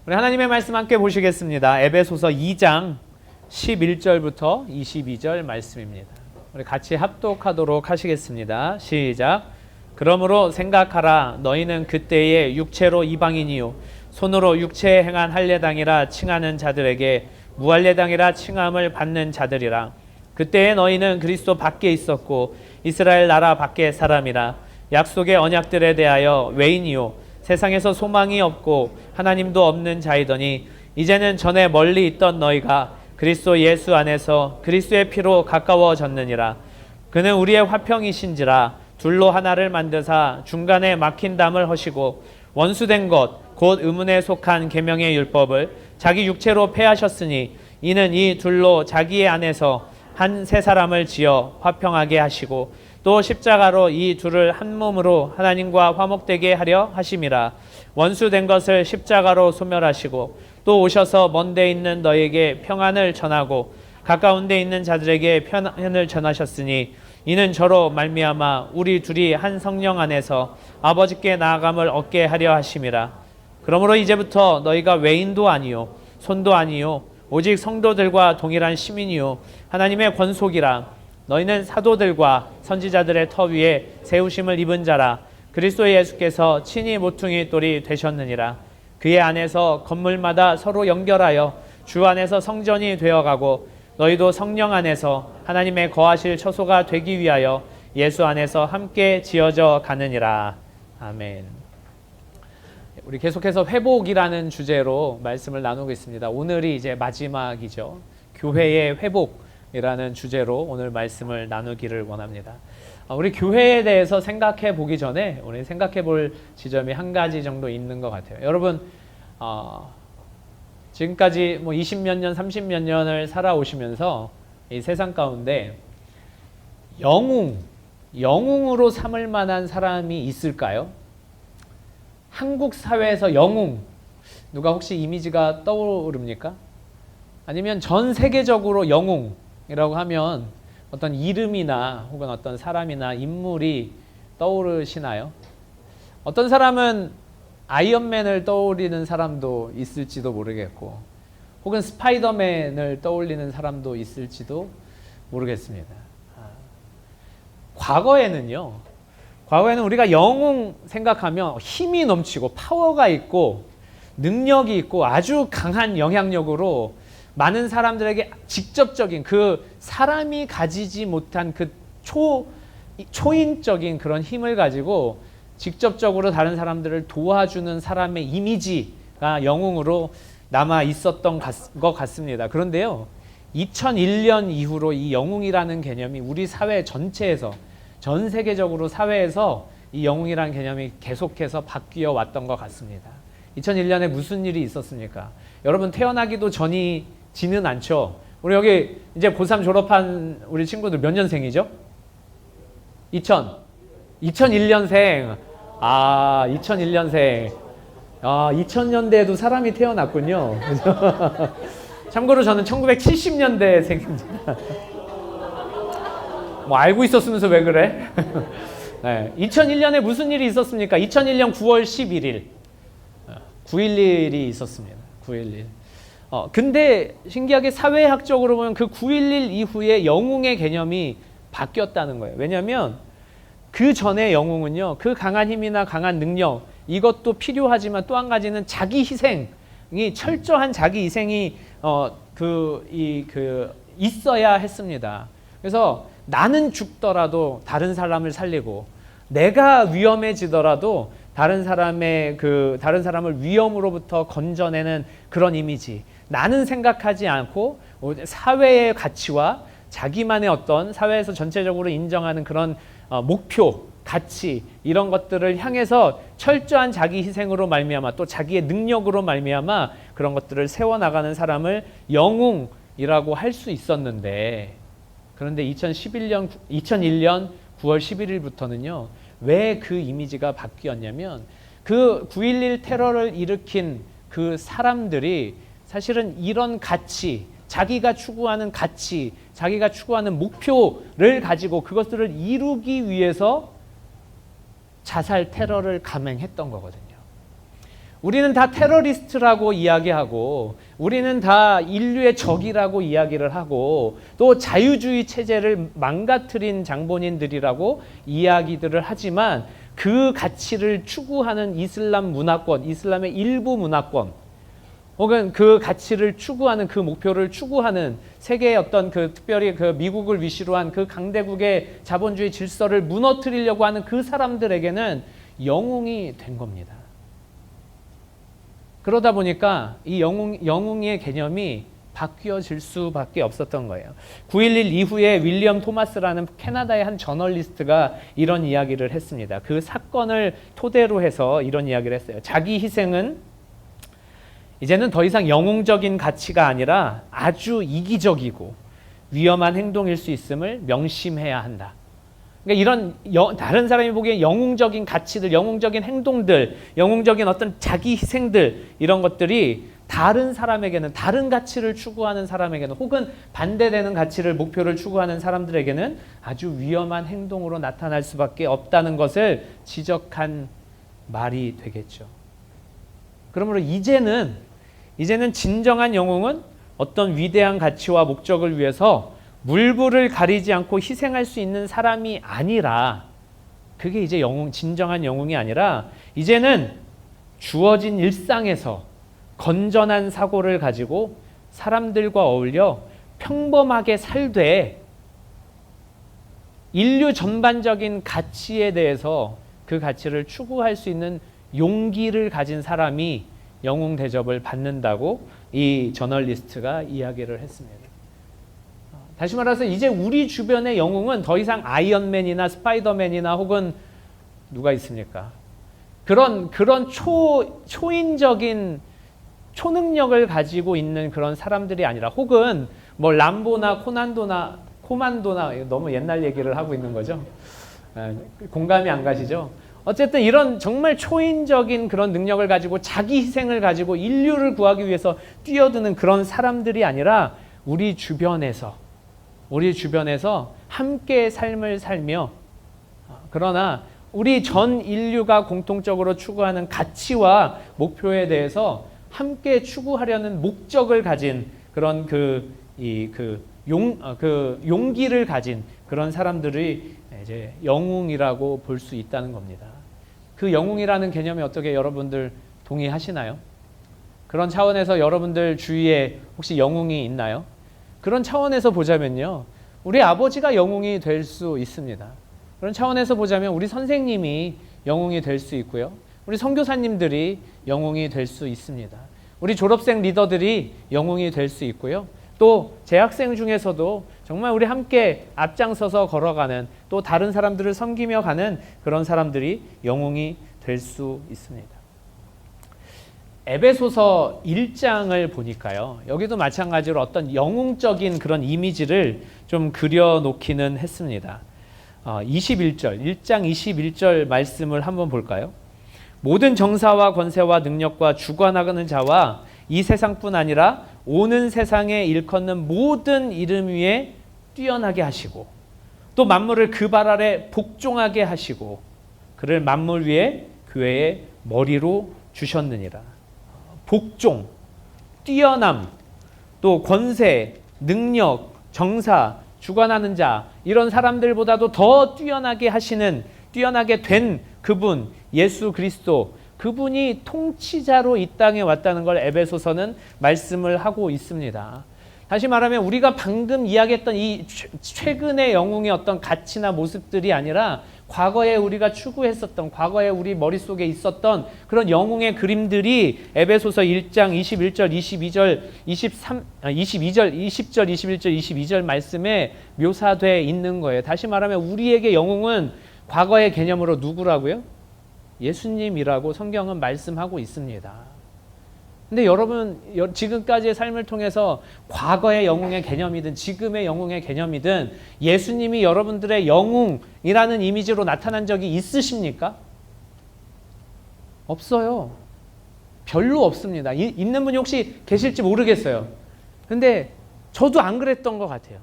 우리 하나님의 말씀 함께 보시겠습니다. 에베소서 2장 11절부터 22절 말씀입니다. 우리 같이 합독하도록 하시겠습니다. 시작. 그러므로 생각하라. 너희는 그때의 육체로 이방인이요 손으로 육체에 행한 할례당이라 칭하는 자들에게 무할례당이라 칭함을 받는 자들이라. 그때에 너희는 그리스도 밖에 있었고 이스라엘 나라 밖의 사람이라. 약속의 언약들에 대하여 외인이요 세상에서 소망이 없고 하나님도 없는 자이더니 이제는 전에 멀리 있던 너희가 그리스도 예수 안에서 그리스도의 피로 가까워졌느니라. 그는 우리의 화평이신지라. 둘로 하나를 만드사 중간에 막힌 담을 허시고 원수된 것 곧 의문에 속한 계명의 율법을 자기 육체로 폐하셨으니 이는 이 둘로 자기의 안에서 한 새 사람을 지어 화평하게 하시고 또 십자가로 이 둘을 한 몸으로 하나님과 화목되게 하려 하심이라. 원수된 것을 십자가로 소멸하시고 또 오셔서 먼 데 있는 너에게 평안을 전하고 가까운 데 있는 자들에게 평안을 전하셨으니 이는 저로 말미암아 우리 둘이 한 성령 안에서 아버지께 나아감을 얻게 하려 하심이라. 그러므로 이제부터 너희가 외인도 아니요 손도 아니요 오직 성도들과 동일한 시민이요 하나님의 권속이라. 너희는 사도들과 선지자들의 터 위에 세우심을 입은 자라. 그리스도 예수께서 친히 모퉁이 돌이 되셨느니라. 그의 안에서 건물마다 서로 연결하여 주 안에서 성전이 되어가고 너희도 성령 안에서 하나님의 거하실 처소가 되기 위하여 예수 안에서 함께 지어져 가느니라. 아멘. 우리 계속해서 회복이라는 주제로 말씀을 나누고 있습니다. 오늘이 이제 마지막이죠. 교회의 회복이라는 주제로 오늘 말씀을 나누기를 원합니다. 우리 교회에 대해서 생각해 보기 전에 우리 생각해 볼 지점이 한 가지 정도 있는 것 같아요. 여러분 지금까지 뭐 20몇 년, 30몇 년을 살아오시면서 이 세상 가운데 영웅으로 삼을 만한 사람이 있을까요? 한국 사회에서 영웅, 누가 혹시 이미지가 떠오릅니까? 아니면 전 세계적으로 영웅이라고 하면 어떤 이름이나 혹은 어떤 사람이나 인물이 떠오르시나요? 어떤 사람은 아이언맨을 떠올리는 사람도 있을지도 모르겠고 혹은 스파이더맨을 떠올리는 사람도 있을지도 모르겠습니다. 과거에는 우리가 영웅 생각하면 힘이 넘치고 파워가 있고 능력이 있고 아주 강한 영향력으로 많은 사람들에게 직접적인 그 사람이 가지지 못한 그 초인적인 그런 힘을 가지고 직접적으로 다른 사람들을 도와주는 사람의 이미지가 영웅으로 남아 있었던 것 같습니다. 그런데요, 2001년 이후로 이 영웅이라는 개념이 우리 사회 전체에서 전 세계적으로 사회에서 이 영웅이라는 개념이 계속해서 바뀌어 왔던 것 같습니다. 2001년에 무슨 일이 있었습니까? 여러분 태어나기도 전이지는 않죠. 우리 여기 이제 고3 졸업한 우리 친구들 몇 년생이죠? 2001년생. 2001년생. 2000년대에도 사람이 태어났군요. 참고로 저는 1970년대생입니다. 뭐 알고 있었으면서 왜 그래? 네, 2001년에 무슨 일이 있었습니까? 2001년 9월 11일 9.11이 있었습니다. 9.11. 근데 신기하게 사회학적으로 보면 그 9.11 이후에 영웅의 개념이 바뀌었다는 거예요. 왜냐하면 그 전에 영웅은요, 그 강한 힘이나 강한 능력 이것도 필요하지만 또 한 가지는 자기 희생이 철저한 자기 희생이 있어야 했습니다. 그래서 나는 죽더라도 다른 사람을 살리고 내가 위험해지더라도 다른 사람을 위험으로부터 건져내는 그런 이미지. 나는 생각하지 않고 사회의 가치와 자기만의 어떤 사회에서 전체적으로 인정하는 그런 목표, 가치 이런 것들을 향해서 철저한 자기 희생으로 말미암아 또 자기의 능력으로 말미암아 그런 것들을 세워나가는 사람을 영웅이라고 할 수 있었는데, 그런데 2001년 9월 11일부터는요. 왜 그 이미지가 바뀌었냐면 그 9.11 테러를 일으킨 그 사람들이 사실은 이런 가치, 자기가 추구하는 가치, 자기가 추구하는 목표를 가지고 그것들을 이루기 위해서 자살 테러를 감행했던 거거든요. 우리는 다 테러리스트라고 이야기하고 우리는 다 인류의 적이라고 이야기를 하고 또 자유주의 체제를 망가뜨린 장본인들이라고 이야기들을 하지만 그 가치를 추구하는 이슬람 문화권, 이슬람의 일부 문화권 혹은 그 가치를 추구하는 그 목표를 추구하는 세계의 어떤 그 특별히 그 미국을 위시로 한 그 강대국의 자본주의 질서를 무너뜨리려고 하는 그 사람들에게는 영웅이 된 겁니다. 그러다 보니까 이 영웅의 개념이 바뀌어질 수밖에 없었던 거예요. 9.11 이후에 윌리엄 토마스라는 캐나다의 한 저널리스트가 이런 이야기를 했습니다. 그 사건을 토대로 해서 이런 이야기를 했어요. 자기 희생은 이제는 더 이상 영웅적인 가치가 아니라 아주 이기적이고 위험한 행동일 수 있음을 명심해야 한다. 그러니까 이런 다른 사람이 보기엔 영웅적인 가치들, 영웅적인 행동들, 영웅적인 어떤 자기 희생들 이런 것들이 다른 사람에게는 다른 가치를 추구하는 사람에게는 혹은 반대되는 가치를 목표를 추구하는 사람들에게는 아주 위험한 행동으로 나타날 수밖에 없다는 것을 지적한 말이 되겠죠. 그러므로 이제는 진정한 영웅은 어떤 위대한 가치와 목적을 위해서 물불을 가리지 않고 희생할 수 있는 사람이 아니라 그게 이제 진정한 영웅이 아니라 이제는 주어진 일상에서 건전한 사고를 가지고 사람들과 어울려 평범하게 살되 인류 전반적인 가치에 대해서 그 가치를 추구할 수 있는 용기를 가진 사람이 영웅 대접을 받는다고 이 저널리스트가 이야기를 했습니다. 다시 말해서 이제 우리 주변의 영웅은 더 이상 아이언맨이나 스파이더맨이나 혹은 누가 있습니까? 그런 초인적인 초능력을 가지고 있는 그런 사람들이 아니라 혹은 뭐 람보나 코만도나 너무 옛날 얘기를 하고 있는 거죠. 공감이 안 가시죠? 어쨌든 이런 정말 초인적인 그런 능력을 가지고 자기 희생을 가지고 인류를 구하기 위해서 뛰어드는 그런 사람들이 아니라 우리 주변에서 함께 삶을 살며 그러나 우리 전 인류가 공통적으로 추구하는 가치와 목표에 대해서 함께 추구하려는 목적을 가진 그런 용기를 가진 그런 사람들이 이제 영웅이라고 볼 수 있다는 겁니다. 그 영웅이라는 개념이 어떻게 여러분들 동의하시나요? 그런 차원에서 여러분들 주위에 혹시 영웅이 있나요? 그런 차원에서 보자면요. 우리 아버지가 영웅이 될 수 있습니다. 그런 차원에서 보자면 우리 선생님이 영웅이 될 수 있고요. 우리 선교사님들이 영웅이 될 수 있습니다. 우리 졸업생 리더들이 영웅이 될 수 있고요. 또 재학생 중에서도 정말 우리 함께 앞장서서 걸어가는 또 다른 사람들을 섬기며 가는 그런 사람들이 영웅이 될 수 있습니다. 에베소서 1장을 보니까요. 여기도 마찬가지로 어떤 영웅적인 그런 이미지를 좀 그려놓기는 했습니다. 21절, 1장 21절 말씀을 한번 볼까요? 모든 정사와 권세와 능력과 주관하는 자와 이 세상뿐 아니라 오는 세상에 일컫는 모든 이름 위에 뛰어나게 하시고 또 만물을 그 발 아래 복종하게 하시고 그를 만물 위에 교회의 머리로 주셨느니라. 복종, 뛰어남, 또 권세, 능력, 정사, 주관하는 자 이런 사람들보다도 더 뛰어나게 된 그분 예수 그리스도 그분이 통치자로 이 땅에 왔다는 걸 에베소서는 말씀을 하고 있습니다. 다시 말하면 우리가 방금 이야기했던 이 최근의 영웅의 어떤 가치나 모습들이 아니라 과거에 우리가 추구했었던 과거에 우리 머릿속에 있었던 그런 영웅의 그림들이 에베소서 1장 21절, 22절, 20절, 21절, 22절 말씀에 묘사되어 있는 거예요. 다시 말하면 우리에게 영웅은 과거의 개념으로 누구라고요? 예수님이라고 성경은 말씀하고 있습니다. 근데 여러분 지금까지의 삶을 통해서 과거의 영웅의 개념이든 지금의 영웅의 개념이든 예수님이 여러분들의 영웅이라는 이미지로 나타난 적이 있으십니까? 없어요. 별로 없습니다. 있는 분이 혹시 계실지 모르겠어요. 근데 저도 안 그랬던 것 같아요.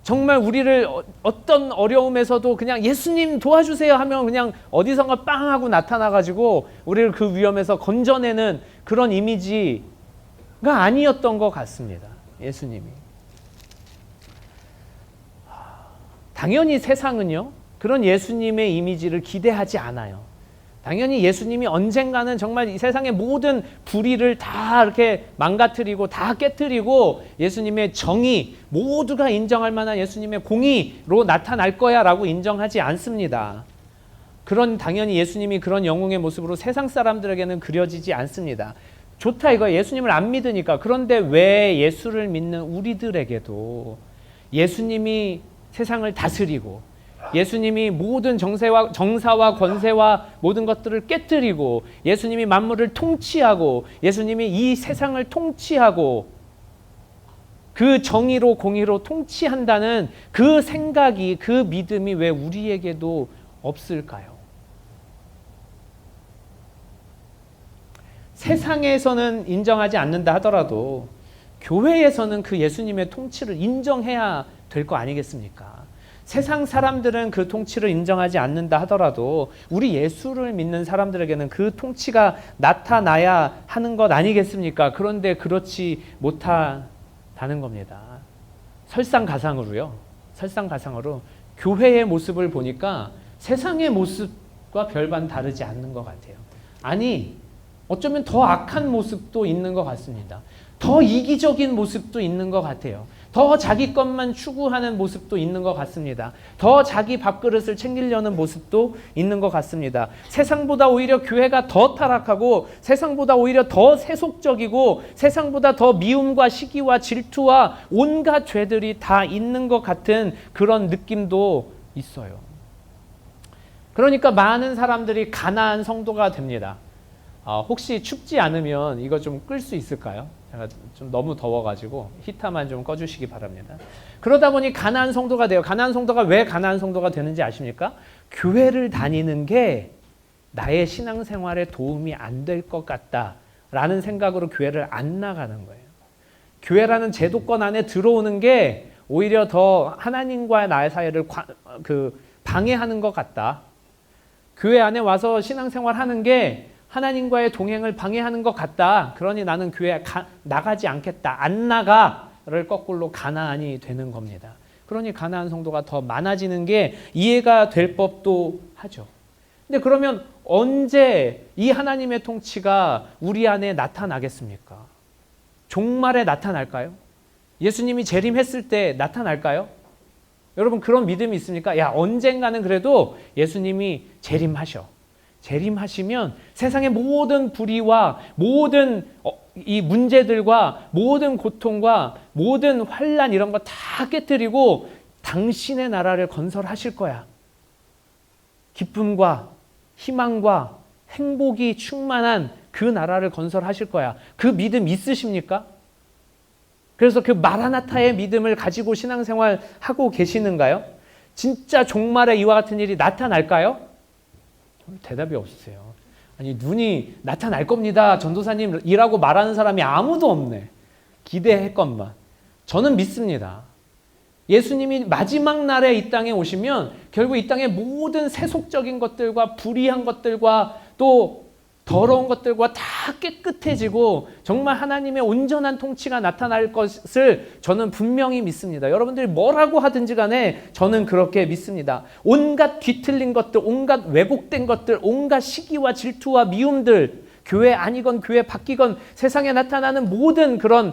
정말 우리를 어떤 어려움에서도 그냥 예수님 도와주세요 하면 그냥 어디선가 빵 하고 나타나가지고 우리를 그 위험에서 건져내는 그런 이미지가 아니었던 것 같습니다. 예수님이. 당연히 세상은요, 그런 예수님의 이미지를 기대하지 않아요. 당연히 예수님이 언젠가는 정말 이 세상의 모든 불의를 다 이렇게 망가뜨리고 다 깨뜨리고 예수님의 정의, 모두가 인정할 만한 예수님의 공의로 나타날 거야 라고 인정하지 않습니다. 당연히 예수님이 그런 영웅의 모습으로 세상 사람들에게는 그려지지 않습니다. 좋다 이거 예수님을 안 믿으니까. 그런데 왜 예수를 믿는 우리들에게도 예수님이 세상을 다스리고 예수님이 모든 정사와 권세와 모든 것들을 깨뜨리고 예수님이 만물을 통치하고 예수님이 이 세상을 통치하고 그 정의로 공의로 통치한다는 그 생각이, 그 믿음이 왜 우리에게도 없을까요? 세상에서는 인정하지 않는다 하더라도 교회에서는 그 예수님의 통치를 인정해야 될 거 아니겠습니까? 세상 사람들은 그 통치를 인정하지 않는다 하더라도 우리 예수를 믿는 사람들에게는 그 통치가 나타나야 하는 것 아니겠습니까? 그런데 그렇지 못하다는 겁니다. 설상가상으로 교회의 모습을 보니까 세상의 모습과 별반 다르지 않는 것 같아요. 아니, 어쩌면 더 악한 모습도 있는 것 같습니다. 더 이기적인 모습도 있는 것 같아요. 더 자기 것만 추구하는 모습도 있는 것 같습니다. 더 자기 밥그릇을 챙기려는 모습도 있는 것 같습니다. 세상보다 오히려 교회가 더 타락하고 세상보다 오히려 더 세속적이고 세상보다 더 미움과 시기와 질투와 온갖 죄들이 다 있는 것 같은 그런 느낌도 있어요. 그러니까 많은 사람들이 가난한 성도가 됩니다. 혹시 춥지 않으면 이거 좀 끌 수 있을까요? 제가 좀 너무 더워가지고 히터만 좀 꺼주시기 바랍니다. 그러다 보니 가난한 성도가 돼요. 가난한 성도가 왜 가난한 성도가 되는지 아십니까? 교회를 다니는 게 나의 신앙생활에 도움이 안 될 것 같다라는 생각으로 교회를 안 나가는 거예요. 교회라는 제도권 안에 들어오는 게 오히려 더 하나님과 나의 사이를 방해하는 것 같다. 교회 안에 와서 신앙생활 하는 게 하나님과의 동행을 방해하는 것 같다. 그러니 나는 교회에 나가지 않겠다. 안 나가를 거꾸로 가나안이 되는 겁니다. 그러니 가나안 성도가 더 많아지는 게 이해가 될 법도 하죠. 근데 그러면 언제 이 하나님의 통치가 우리 안에 나타나겠습니까? 종말에 나타날까요? 예수님이 재림했을 때 나타날까요? 여러분 그런 믿음이 있습니까? 야, 언젠가는 그래도 예수님이 재림하시면 세상의 모든 불의와 모든 이 문제들과 모든 고통과 모든 환난 이런 거 다 깨뜨리고 당신의 나라를 건설하실 거야. 기쁨과 희망과 행복이 충만한 그 나라를 건설하실 거야. 그 믿음 있으십니까? 그래서 그 마라나타의 믿음을 가지고 신앙생활 하고 계시는가요? 진짜 종말에 이와 같은 일이 나타날까요? 대답이 없으세요. 아니, 눈이 나타날 겁니다. 전도사님이라고 말하는 사람이 아무도 없네. 기대했건만. 저는 믿습니다. 예수님이 마지막 날에 이 땅에 오시면 결국 이 땅의 모든 세속적인 것들과 불의한 것들과 또 더러운 것들과 다 깨끗해지고 정말 하나님의 온전한 통치가 나타날 것을 저는 분명히 믿습니다. 여러분들이 뭐라고 하든지 간에 저는 그렇게 믿습니다. 온갖 뒤틀린 것들, 온갖 왜곡된 것들, 온갖 시기와 질투와 미움들, 교회 아니건 교회 바뀌건 세상에 나타나는 모든 그런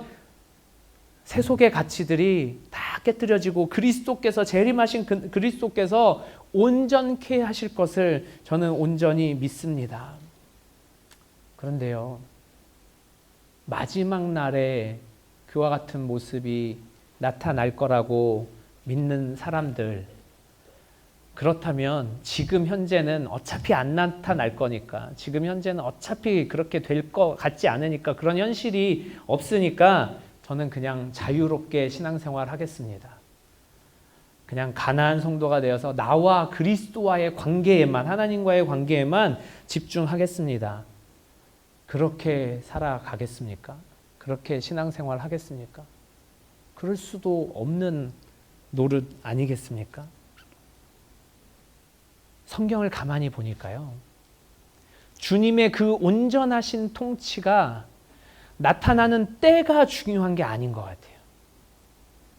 세속의 가치들이 다 깨뜨려지고 그리스도께서 재림하신 그리스도께서 온전케 하실 것을 저는 온전히 믿습니다. 그런데요, 마지막 날에 그와 같은 모습이 나타날 거라고 믿는 사람들, 그렇다면 지금 현재는 어차피 안 나타날 거니까, 지금 현재는 어차피 그렇게 될 것 같지 않으니까, 그런 현실이 없으니까 저는 그냥 자유롭게 신앙생활 하겠습니다. 그냥 가나안 성도가 되어서 나와 그리스도와의 관계에만, 하나님과의 관계에만 집중하겠습니다. 그렇게 살아가겠습니까? 그렇게 신앙생활 하겠습니까? 그럴 수도 없는 노릇 아니겠습니까? 성경을 가만히 보니까요, 주님의 그 온전하신 통치가 나타나는 때가 중요한 게 아닌 것 같아요.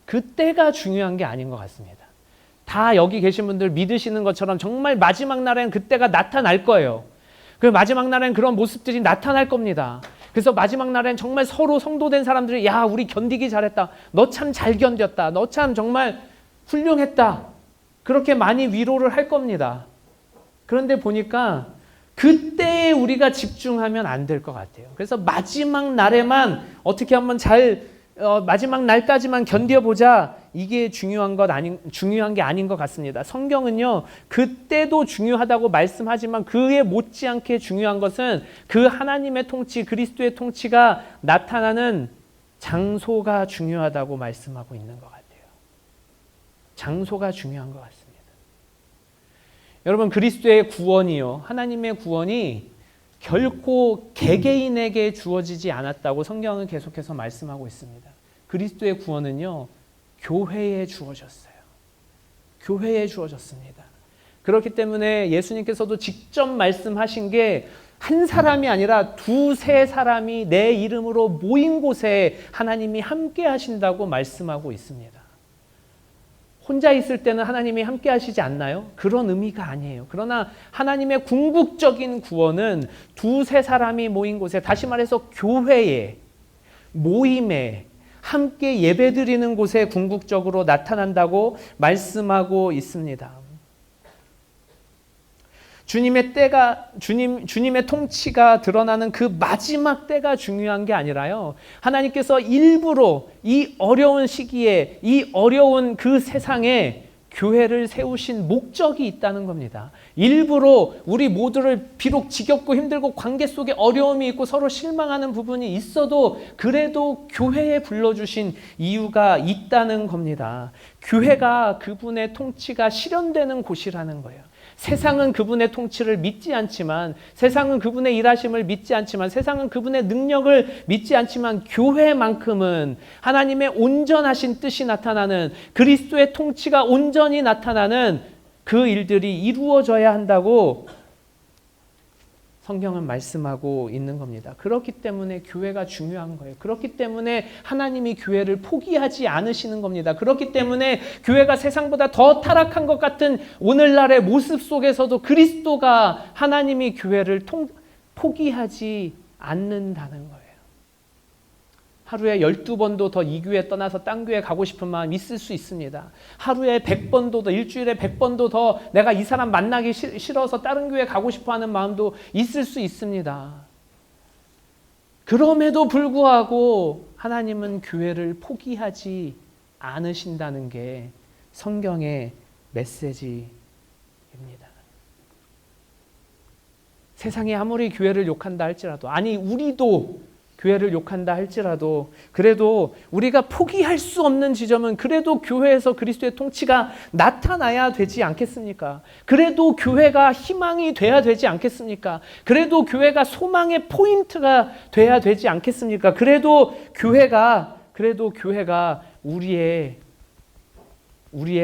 그 때가 중요한 게 아닌 것 같습니다. 다 여기 계신 분들 믿으시는 것처럼 정말 마지막 날에는 그때가 나타날 거예요. 그 마지막 날에는 그런 모습들이 나타날 겁니다. 그래서 마지막 날엔 정말 서로 성도된 사람들이 야, 우리 견디기 잘했다. 너 참 잘 견뎠다. 너 참 정말 훌륭했다. 그렇게 많이 위로를 할 겁니다. 그런데 보니까 그때에 우리가 집중하면 안 될 것 같아요. 그래서 마지막 날에만 어떻게 한번 마지막 날까지만 견뎌보자. 이게 중요한 게 아닌 것 같습니다. 성경은요, 그때도 중요하다고 말씀하지만 그에 못지않게 중요한 것은 그 하나님의 통치, 그리스도의 통치가 나타나는 장소가 중요하다고 말씀하고 있는 것 같아요. 장소가 중요한 것 같습니다. 여러분, 그리스도의 구원이요, 하나님의 구원이 결코 개개인에게 주어지지 않았다고 성경은 계속해서 말씀하고 있습니다. 그리스도의 구원은요, 교회에 주어졌어요. 교회에 주어졌습니다. 그렇기 때문에 예수님께서도 직접 말씀하신 게 한 사람이 아니라 두세 사람이 내 이름으로 모인 곳에 하나님이 함께 하신다고 말씀하고 있습니다. 혼자 있을 때는 하나님이 함께 하시지 않나요? 그런 의미가 아니에요. 그러나 하나님의 궁극적인 구원은 두세 사람이 모인 곳에, 다시 말해서 교회에, 모임에, 함께 예배드리는 곳에 궁극적으로 나타난다고 말씀하고 있습니다. 주님의 통치가 드러나는 그 마지막 때가 중요한 게 아니라요, 하나님께서 일부러 이 어려운 시기에, 이 어려운 그 세상에 교회를 세우신 목적이 있다는 겁니다. 일부러 우리 모두를 비록 지겹고 힘들고 관계 속에 어려움이 있고 서로 실망하는 부분이 있어도 그래도 교회에 불러주신 이유가 있다는 겁니다. 교회가 그분의 통치가 실현되는 곳이라는 거예요. 세상은 그분의 통치를 믿지 않지만, 세상은 그분의 일하심을 믿지 않지만, 세상은 그분의 능력을 믿지 않지만, 교회만큼은 하나님의 온전하신 뜻이 나타나는, 그리스도의 통치가 온전히 나타나는 그 일들이 이루어져야 한다고 성경은 말씀하고 있는 겁니다. 그렇기 때문에 교회가 중요한 거예요. 그렇기 때문에 하나님이 교회를 포기하지 않으시는 겁니다. 그렇기 때문에 교회가 세상보다 더 타락한 것 같은 오늘날의 모습 속에서도 그리스도가, 하나님이 교회를 포기하지 않는다는 거예요. 하루에 12번도 더 이 교회 떠나서 딴 교회 가고 싶은 마음 있을 수 있습니다. 하루에 100번도 더, 일주일에 100번도 더 내가 이 사람 만나기 싫어서 다른 교회 가고 싶어 하는 마음도 있을 수 있습니다. 그럼에도 불구하고 하나님은 교회를 포기하지 않으신다는 게 성경의 메시지입니다. 세상이 아무리 교회를 욕한다 할지라도, 아니 우리도 교회를 욕한다 할지라도, 그래도 우리가 포기할 수 없는 지점은 그래도 교회에서 그리스도의 통치가 나타나야 되지 않겠습니까? 그래도 교회가 희망이 돼야 되지 않겠습니까? 그래도 교회가 소망의 포인트가 돼야 되지 않겠습니까? 그래도 교회가 우리의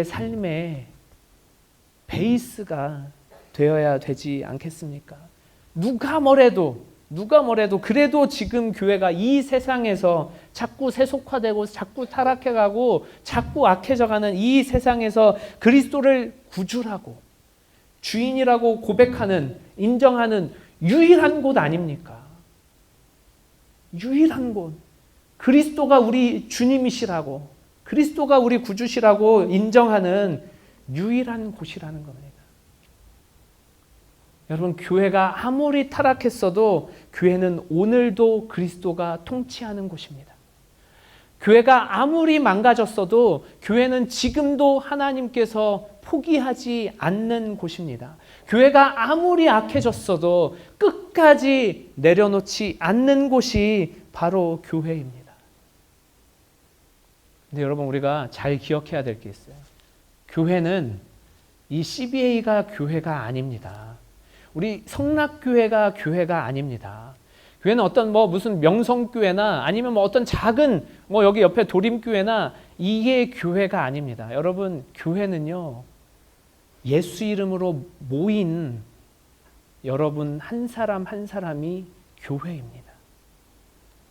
삶의 베이스가 되어야 되지 않겠습니까? 누가 뭐래도 그래도 지금 교회가 이 세상에서 자꾸 세속화되고 자꾸 타락해가고 자꾸 악해져가는 이 세상에서 그리스도를 구주라고, 주인이라고 고백하는, 인정하는 유일한 곳 아닙니까? 유일한 곳. 그리스도가 우리 주님이시라고, 그리스도가 우리 구주시라고 인정하는 유일한 곳이라는 겁니다. 여러분, 교회가 아무리 타락했어도 교회는 오늘도 그리스도가 통치하는 곳입니다. 교회가 아무리 망가졌어도 교회는 지금도 하나님께서 포기하지 않는 곳입니다. 교회가 아무리 악해졌어도 끝까지 내려놓지 않는 곳이 바로 교회입니다. 근데 여러분, 우리가 잘 기억해야 될 게 있어요. 교회는 이 CBA가 교회가 아닙니다. 우리 성락교회가 교회가 아닙니다. 교회는 어떤 무슨 명성교회나 아니면 어떤 작은 여기 옆에 도림교회나 이게 교회가 아닙니다. 여러분, 교회는요, 예수 이름으로 모인 여러분 한 사람 한 사람이 교회입니다.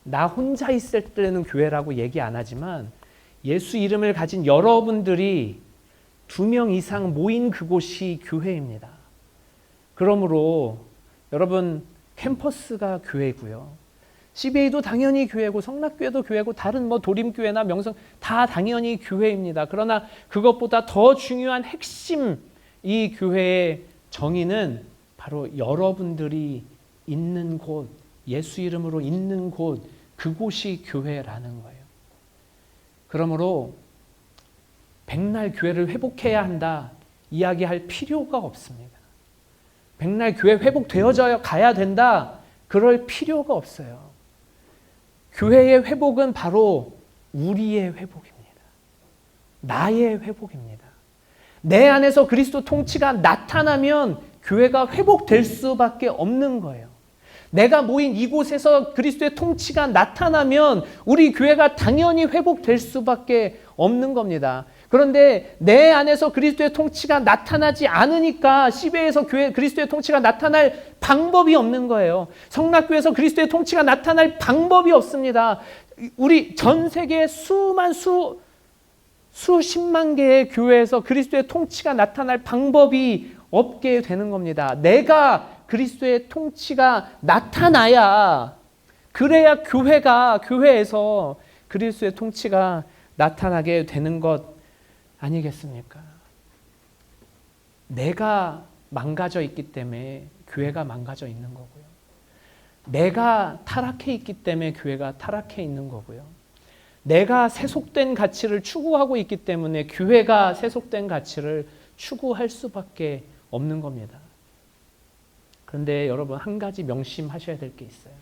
나 혼자 있을 때는 교회라고 얘기 안 하지만 예수 이름을 가진 여러분들이 2명 이상 모인 그곳이 교회입니다. 그러므로 여러분, 캠퍼스가 교회고요. CBA도 당연히 교회고 성락교회도 교회고 다른 도림교회나 명성 다 당연히 교회입니다. 그러나 그것보다 더 중요한 핵심 이 교회의 정의는 바로 여러분들이 있는 곳, 예수 이름으로 있는 곳, 그곳이 교회라는 거예요. 그러므로 백날 교회를 회복해야 한다 이야기할 필요가 없습니다. 백날 교회 회복되어져 가야 된다 그럴 필요가 없어요. 교회의 회복은 바로 우리의 회복입니다. 나의 회복입니다. 내 안에서 그리스도 통치가 나타나면 교회가 회복될 수밖에 없는 거예요. 내가 모인 이곳에서 그리스도의 통치가 나타나면 우리 교회가 당연히 회복될 수밖에 없는 겁니다. 그런데 내 안에서 그리스도의 통치가 나타나지 않으니까 CBA에서 그리스도의 통치가 나타날 방법이 없는 거예요. 성락교회에서 그리스도의 통치가 나타날 방법이 없습니다. 우리 전 세계 수십만 개의 교회에서 그리스도의 통치가 나타날 방법이 없게 되는 겁니다. 내가 그리스도의 통치가 나타나야, 그래야 교회에서 그리스도의 통치가 나타나게 되는 것 아니겠습니까? 내가 망가져 있기 때문에 교회가 망가져 있는 거고요. 내가 타락해 있기 때문에 교회가 타락해 있는 거고요. 내가 세속된 가치를 추구하고 있기 때문에 교회가 세속된 가치를 추구할 수밖에 없는 겁니다. 그런데 여러분, 한 가지 명심하셔야 될 게 있어요.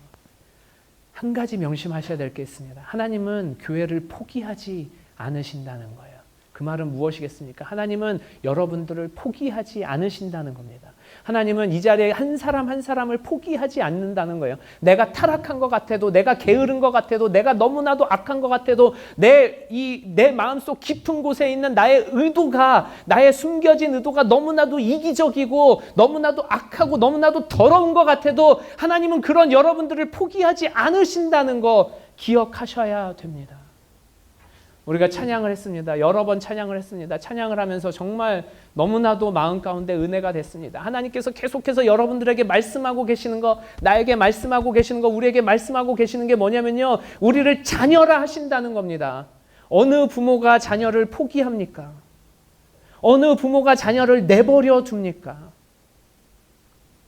한 가지 명심하셔야 될 게 있습니다. 하나님은 교회를 포기하지 않으신다는 거예요. 그 말은 무엇이겠습니까? 하나님은 여러분들을 포기하지 않으신다는 겁니다. 하나님은 이 자리에 한 사람 한 사람을 포기하지 않는다는 거예요. 내가 타락한 것 같아도, 내가 게으른 것 같아도, 내가 너무나도 악한 것 같아도 내 마음속 깊은 곳에 있는 나의 의도가, 나의 숨겨진 의도가 너무나도 이기적이고 너무나도 악하고 너무나도 더러운 것 같아도 하나님은 그런 여러분들을 포기하지 않으신다는 거 기억하셔야 됩니다. 우리가 찬양을 했습니다. 여러 번 찬양을 했습니다. 찬양을 하면서 정말 너무나도 마음 가운데 은혜가 됐습니다. 하나님께서 계속해서 여러분들에게 말씀하고 계시는 거, 나에게 말씀하고 계시는 거, 우리에게 말씀하고 계시는 게 뭐냐면요, 우리를 자녀라 하신다는 겁니다. 어느 부모가 자녀를 포기합니까? 어느 부모가 자녀를 내버려 둡니까?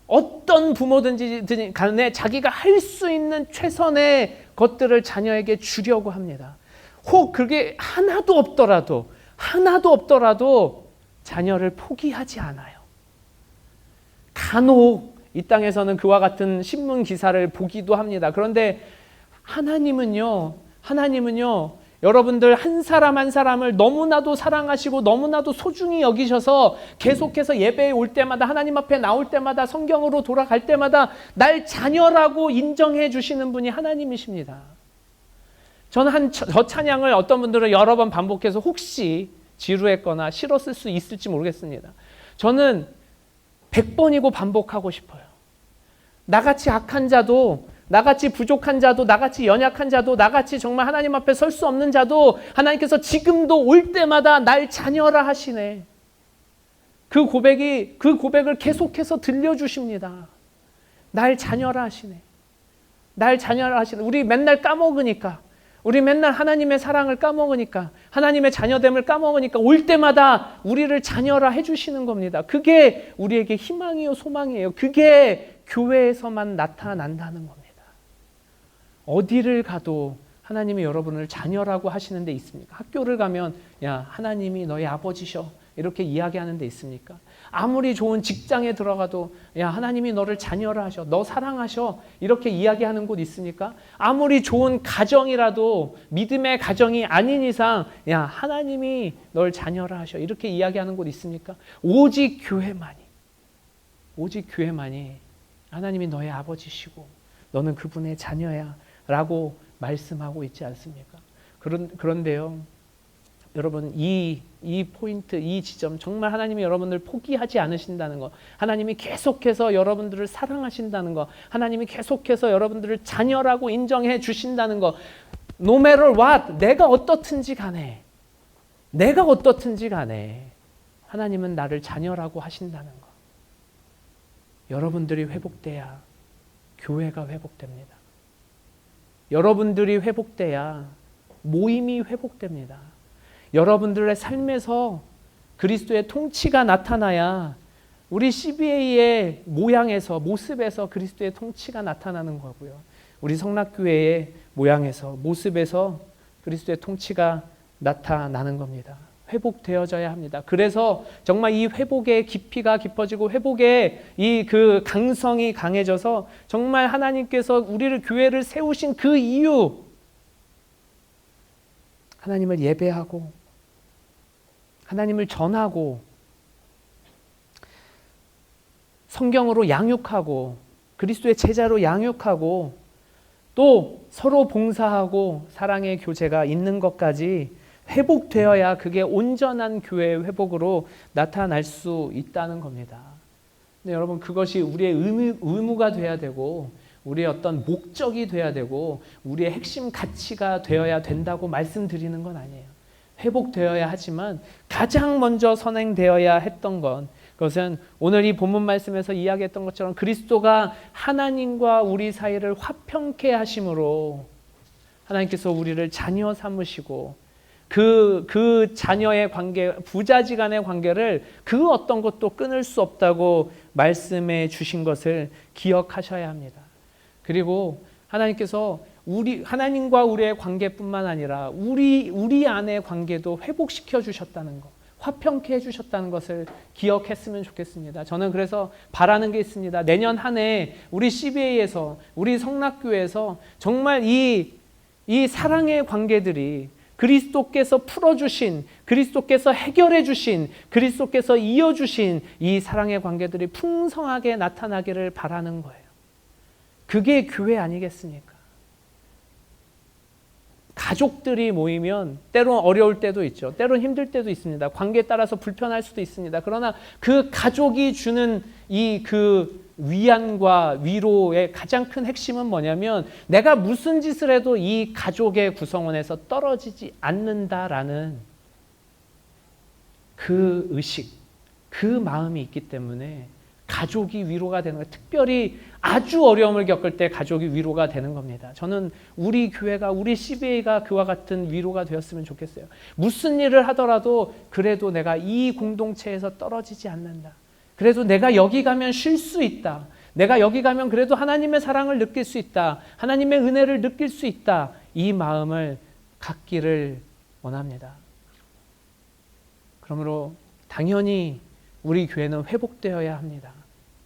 어떤 부모든지 간에 자기가 할 수 있는 최선의 것들을 자녀에게 주려고 합니다. 혹 그게 하나도 없더라도 자녀를 포기하지 않아요. 간혹 이 땅에서는 그와 같은 신문 기사를 보기도 합니다. 그런데 하나님은요, 여러분들 한 사람 한 사람을 너무나도 사랑하시고 너무나도 소중히 여기셔서 계속해서 예배에 올 때마다, 하나님 앞에 나올 때마다, 성경으로 돌아갈 때마다 날 자녀라고 인정해 주시는 분이 하나님이십니다. 저는 저 찬양을 어떤 분들은 여러 번 반복해서 혹시 지루했거나 싫었을 수 있을지 모르겠습니다. 저는 100번이고 반복하고 싶어요. 나같이 악한 자도, 나같이 부족한 자도, 나같이 연약한 자도, 나같이 정말 하나님 앞에 설 수 없는 자도 하나님께서 지금도 올 때마다 날 자녀라 하시네. 그 고백을 계속해서 들려주십니다. 날 자녀라 하시네. 날 자녀라 하시네. 우리 맨날 까먹으니까, 우리 맨날 하나님의 사랑을 까먹으니까, 하나님의 자녀됨을 까먹으니까 올 때마다 우리를 자녀라 해주시는 겁니다. 그게 우리에게 희망이요 소망이에요. 그게 교회에서만 나타난다는 겁니다. 어디를 가도 하나님이 여러분을 자녀라고 하시는 데 있습니까? 학교를 가면 야, 하나님이 너희 아버지셔 이렇게 이야기하는 데 있습니까? 아무리 좋은 직장에 들어가도 야, 하나님이 너를 자녀라 하셔, 너 사랑하셔 이렇게 이야기하는 곳 있습니까? 아무리 좋은 가정이라도 믿음의 가정이 아닌 이상 야, 하나님이 널 자녀라 하셔 이렇게 이야기하는 곳 있습니까? 오직 교회만이 하나님이 너의 아버지시고 너는 그분의 자녀야 라고 말씀하고 있지 않습니까? 그런데요, 여러분, 이 포인트, 이 지점, 정말 하나님이 여러분들 포기하지 않으신다는 것, 하나님이 계속해서 여러분들을 사랑하신다는 것, 하나님이 계속해서 여러분들을 자녀라고 인정해 주신다는 것, no matter what, 내가 어떻든지 간에 하나님은 나를 자녀라고 하신다는 것. 여러분들이 회복돼야 교회가 회복됩니다. 여러분들이 회복돼야 모임이 회복됩니다. 여러분들의 삶에서 그리스도의 통치가 나타나야 우리 CBA의 모양에서, 모습에서 그리스도의 통치가 나타나는 거고요. 우리 성락교회의 모양에서, 모습에서 그리스도의 통치가 나타나는 겁니다. 회복되어져야 합니다. 그래서 정말 이 회복의 깊이가 깊어지고 회복의 이 그 강성이 강해져서 정말 하나님께서 우리를, 교회를 세우신 그 이유, 하나님을 예배하고 하나님을 전하고 성경으로 양육하고 그리스도의 제자로 양육하고 또 서로 봉사하고 사랑의 교제가 있는 것까지 회복되어야 그게 온전한 교회의 회복으로 나타날 수 있다는 겁니다. 근데 여러분, 그것이 우리의 의무가 돼야 되고 우리의 어떤 목적이 돼야 되고 우리의 핵심 가치가 되어야 된다고 말씀드리는 건 아니에요. 회복되어야 하지만 가장 먼저 선행되어야 했던 건, 그것은 오늘 이 본문 말씀에서 이야기했던 것처럼 그리스도가 하나님과 우리 사이를 화평케 하심으로 하나님께서 우리를 자녀 삼으시고 그 자녀의 관계, 부자지간의 관계를 그 어떤 것도 끊을 수 없다고 말씀해 주신 것을 기억하셔야 합니다. 그리고 하나님께서 하나님과 우리의 관계뿐만 아니라 우리 안의 관계도 회복시켜 주셨다는 것, 화평케 해주셨다는 것을 기억했으면 좋겠습니다. 저는 그래서 바라는 게 있습니다. 내년 한 해 우리 CBA에서, 우리 성락교회에서 정말 이 사랑의 관계들이 그리스도께서 풀어주신, 그리스도께서 해결해주신, 그리스도께서 이어주신 이 사랑의 관계들이 풍성하게 나타나기를 바라는 거예요. 그게 교회 아니겠습니까? 가족들이 모이면 때론 어려울 때도 있죠. 때론 힘들 때도 있습니다. 관계에 따라서 불편할 수도 있습니다. 그러나 그 가족이 주는 그 위안과 위로의 가장 큰 핵심은 뭐냐면 내가 무슨 짓을 해도 이 가족의 구성원에서 떨어지지 않는다라는 그 의식, 그 마음이 있기 때문에 가족이 위로가 되는 거예요. 특별히 아주 어려움을 겪을 때 가족이 위로가 되는 겁니다. 저는 우리 교회가, 우리 CBA가 그와 같은 위로가 되었으면 좋겠어요. 무슨 일을 하더라도 그래도 내가 이 공동체에서 떨어지지 않는다. 그래도 내가 여기 가면 쉴 수 있다. 내가 여기 가면 그래도 하나님의 사랑을 느낄 수 있다. 하나님의 은혜를 느낄 수 있다. 이 마음을 갖기를 원합니다. 그러므로 당연히 우리 교회는 회복되어야 합니다.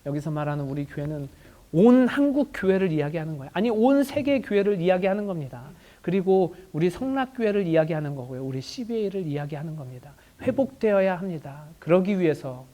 여기서 말하는 우리 교회는 온 한국 교회를 이야기하는 거예요. 아니, 온 세계 교회를 이야기하는 겁니다. 그리고 우리 성락교회를 이야기하는 거고요. 우리 CBA를 이야기하는 겁니다. 회복되어야 합니다. 그러기 위해서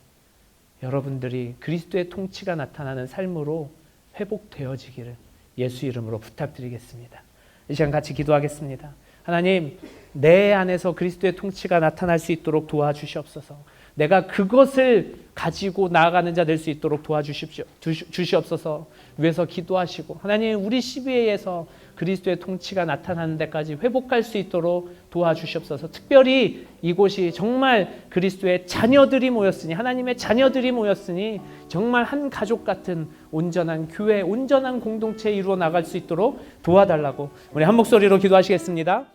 여러분들이 그리스도의 통치가 나타나는 삶으로 회복되어지기를 예수 이름으로 부탁드리겠습니다. 이 시간 같이 기도하겠습니다. 하나님, 내 안에서 그리스도의 통치가 나타날 수 있도록 도와주시옵소서. 내가 그것을 가지고 나아가는 자 될 수 있도록 도와주시옵소서. 위해서 기도하시고 하나님, 우리 CBA에서 그리스도의 통치가 나타나는 데까지 회복할 수 있도록 도와주시옵소서. 특별히 이곳이 정말 그리스도의 자녀들이 모였으니, 하나님의 자녀들이 모였으니 정말 한 가족 같은 온전한 교회, 온전한 공동체 이루어 나갈 수 있도록 도와달라고 우리 한 목소리로 기도하시겠습니다.